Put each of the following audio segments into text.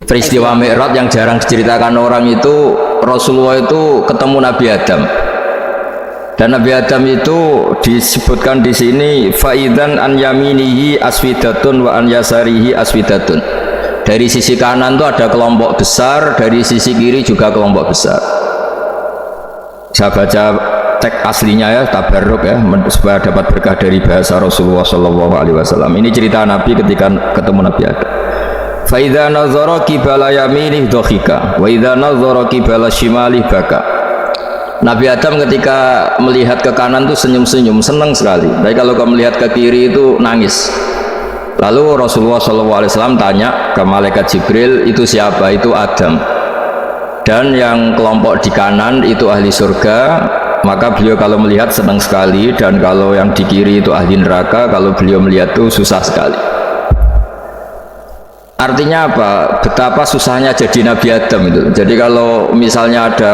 Peristiwa Mi'raj yang jarang diceritakan orang itu, Rasulullah itu ketemu Nabi Adam. Dan Nabi Adam itu disebutkan di sini faidan an yaminihi aswidatun wa an yasarihi aswidatun. Dari sisi kanan itu ada kelompok besar, dari sisi kiri juga kelompok besar. Saya baca teks aslinya ya, tabarruk ya, supaya dapat berkah dari bahasa Rasulullah SAW. Ini cerita Nabi ketika ketemu Nabi Adam. Fa idza nazara qibala yaminih dhakhika wa idza nazara qibala shimalih baka. Nabi Adam ketika melihat ke kanan itu senyum-senyum, senang sekali. Tapi kalau kamu melihat ke kiri itu nangis. Lalu Rasulullah SAW tanya ke malaikat Jibril, itu siapa? Itu Adam. Dan yang kelompok di kanan itu ahli surga. Maka beliau kalau melihat senang sekali, dan kalau yang di kiri itu ahli neraka. Kalau beliau melihat itu susah sekali. Artinya apa? Betapa susahnya jadi Nabi Adam itu. Jadi kalau misalnya ada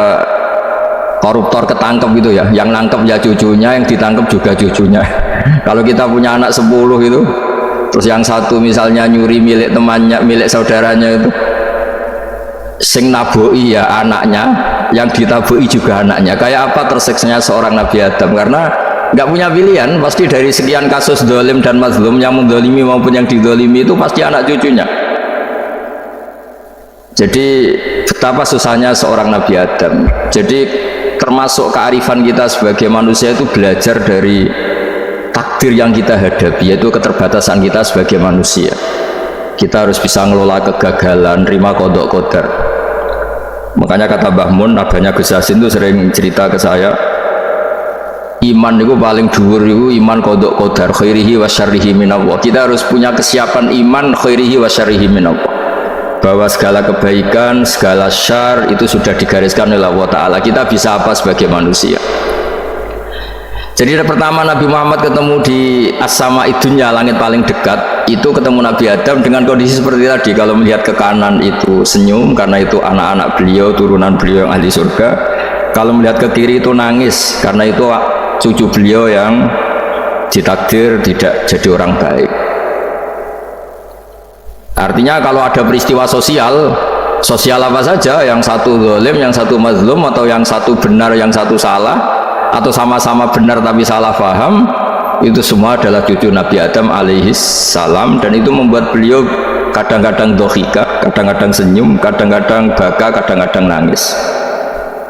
koruptor ketangkep gitu ya, yang nangkep ya cucunya, yang ditangkep juga cucunya. Kalau kita punya anak 10 itu, terus yang satu misalnya nyuri milik temannya, milik saudaranya itu, sing naboi ya anaknya, yang ditaboi juga anaknya. Kayak apa tersiksanya seorang Nabi Adam? Karena nggak punya pilihan, pasti dari sekian kasus dolim dan mazlum, yang mendolimi maupun yang didolimi itu pasti anak cucunya. Jadi betapa susahnya seorang Nabi Adam. Jadi termasuk kearifan kita sebagai manusia itu belajar dari takdir yang kita hadapi, yaitu keterbatasan kita sebagai manusia. Kita harus bisa ngelola kegagalan, terima kodok kodar. Makanya kata Mbah Mun, abahnya Gus Yasin itu sering cerita ke saya, iman itu paling dhuwur itu iman kodok kodar, khairihi wa syarrihi minallah. Kita harus punya kesiapan iman khairihi wa syarrihi minallah, bahwa segala kebaikan, segala syar itu sudah digariskan oleh Allah Ta'ala. Kita bisa apa sebagai manusia? Jadi pertama Nabi Muhammad ketemu di as-sama'i dunya, langit paling dekat, itu ketemu Nabi Adam dengan kondisi seperti tadi. Kalau melihat ke kanan itu senyum, karena itu anak-anak beliau, turunan beliau yang ahli surga. Kalau melihat ke kiri itu nangis, karena itu cucu beliau yang ditakdir tidak jadi orang baik. Artinya kalau ada peristiwa sosial apa saja, yang satu zalim, yang satu mazlum, atau yang satu benar, yang satu salah, atau sama-sama benar tapi salah paham, itu semua adalah cucu Nabi Adam alaihis salam. Dan itu membuat beliau kadang-kadang dohika, kadang-kadang senyum, kadang-kadang baka, kadang-kadang nangis.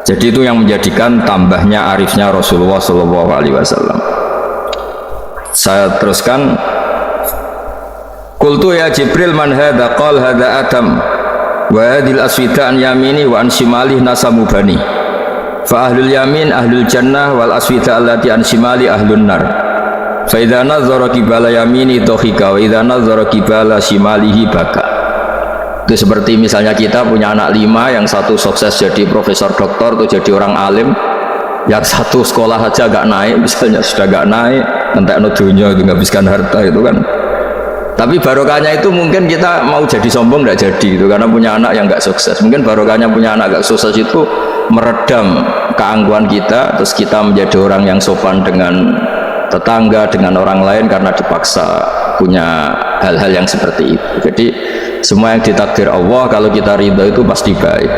Jadi itu yang menjadikan tambahnya arifnya Rasulullah SAW. Saya teruskan. Qultu ya Jibril man hadha? Qal hadha Adam wa hadhil aswida an yamini wa an shimali nasamu bani fa ahlul yamin ahlul jannah wal aswida allati an shimali ahlun nar fa idza nazara qibala yamini dhahika wa idza nazara qibala shimalihi baka. Itu seperti misalnya kita punya anak 5, yang satu sukses jadi profesor doktor atau jadi orang alim, yang satu sekolah saja agak naik, misalnya sudah agak naik, entek no dunya menghabiskan harta itu kan. Tapi barokahnya itu mungkin kita mau jadi sombong tidak jadi itu, karena punya anak yang nggak sukses. Mungkin barokahnya punya anak nggak sukses itu meredam keangkuhan kita, terus kita menjadi orang yang sopan dengan tetangga, dengan orang lain, karena dipaksa punya hal-hal yang seperti itu. Jadi semua yang ditakdir Allah, kalau kita ridho itu pasti baik.